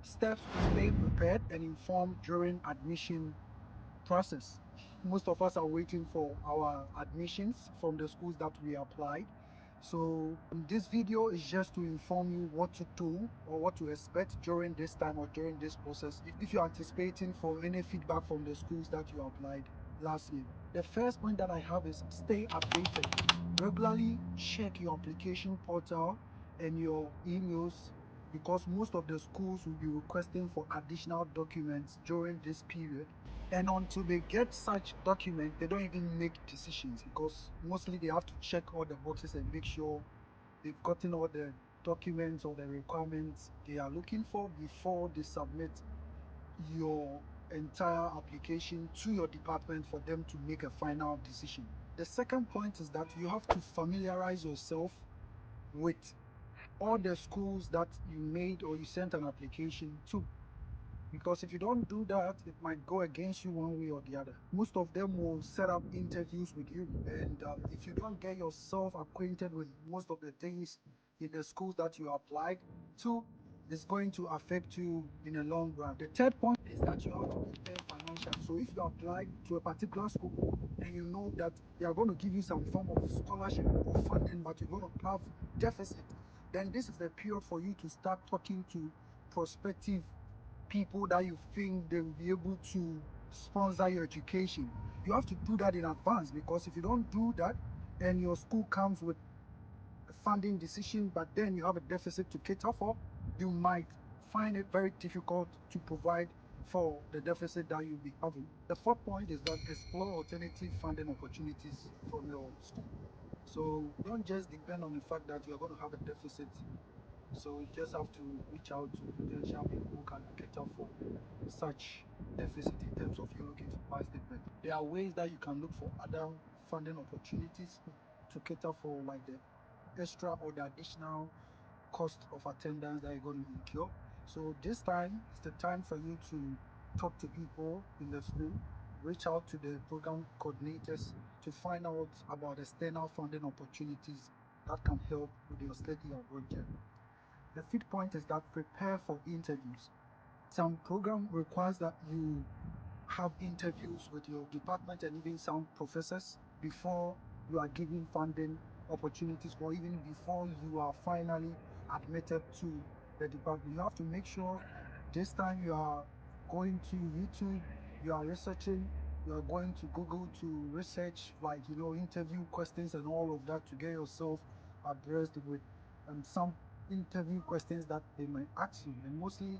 steps to stay prepared and informed during admission process. Most of us are waiting for our admissions from the schools that we applied. So this video is just to inform you what to do or what to expect during this time or during this process if you're anticipating for any feedback from the schools that you applied last year. The first point that I have is stay updated. Regularly check your application portal and your emails, because most of the schools will be requesting for additional documents during this period. And until they get such document, they don't even make decisions, because mostly they have to check all the boxes and make sure they've gotten all the documents or the requirements they are looking for before they submit your entire application to your department for them to make a final decision. The second point is that you have to familiarize yourself with all the schools that you made or you sent an application to, because if you don't do that, it might go against you one way or the other. Most of them will set up interviews with you, and if you don't get yourself acquainted with most of the things in the schools that you applied to, it's going to affect you in the long run. The third point is that you have to prepare financially. So if you apply to a particular school and you know that they are going to give you some form of scholarship or funding, but you're going to have deficit, then this is the period for you to start talking to prospective people that you think they will be able to sponsor your education. You have to do that in advance, because if you don't do that and your school comes with a funding decision, but then you have a deficit to cater for, you might find it very difficult to provide for the deficit that you'll be having. The fourth point is that explore alternative funding opportunities from your school. So don't just depend on the fact that you're going to have a deficit. So you just have to reach out to potential people who can cater for such deficit in terms of you looking for buy statement. There are ways that you can look for other funding opportunities to cater for, like the extra or the additional cost of attendance that you're going to incur. So this time is the time for you to talk to people in the school, reach out to the program coordinators to find out about external funding opportunities that can help with your study abroad journey. The fifth point is that prepare for interviews. Some program requires that you have interviews with your department and even some professors before you are given funding opportunities, or even before you are finally admitted to the department. You have to make sure this time you are going to YouTube, you are researching, you are going to Google to research, like, interview questions and all of that, to get yourself abreast with some interview questions that they might ask you. And mostly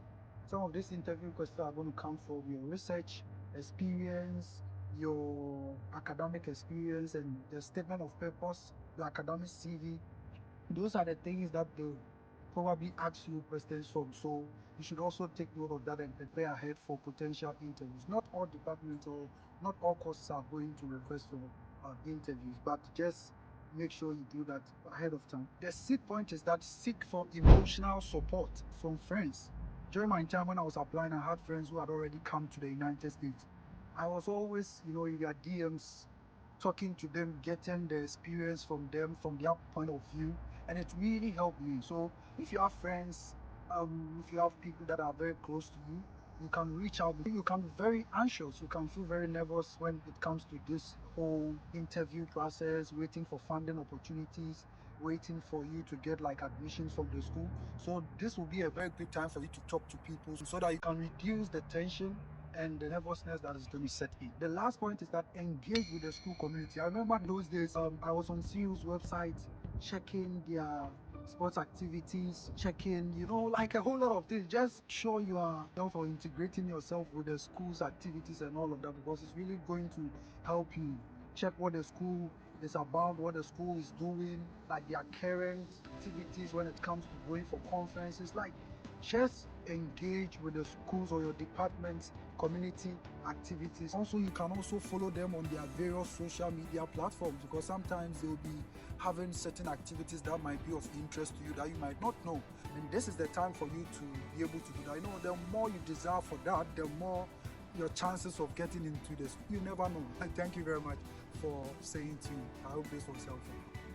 some of these interview questions are going to come from your research experience, your academic experience, and the statement of purpose, your academic CV. Those are the things that they probably ask you questions from. So you should also take note of that and prepare ahead for potential interviews. Not all departments or not all courses are going to request for interviews, but just make sure you do that ahead of time. The sixth point is that seek for emotional support from friends. During my time when I was applying, I had friends who had already come to the United States. I was always, in their DMs, talking to them, getting the experience from them, from their point of view, and it really helped me. So if you have friends, if you have people that are very close to you, you can reach out. You can be very anxious, you can feel very nervous when it comes to this whole interview process, waiting for funding opportunities, waiting for you to get like admissions from the school. So this will be a very good time for you to talk to people so that you can reduce the tension and the nervousness that is going to set in. The last point is that engage with the school community. I remember those days, I was on CU's website checking their sports activities, checking, like a whole lot of things. Just show you are for integrating yourself with the school's activities and all of that, because it's really going to help you check what the school is about, what the school is doing, like their current activities when it comes to going for conferences. Like, just engage with the schools or your department's community activities. Also, you can also follow them on their various social media platforms, because sometimes they'll be having certain activities that might be of interest to you that you might not know. And this is the time for you to be able to do that. The more you desire for that, the more your chances of getting into this. You never know. And thank you very much for saying to me. I hope this was helpful.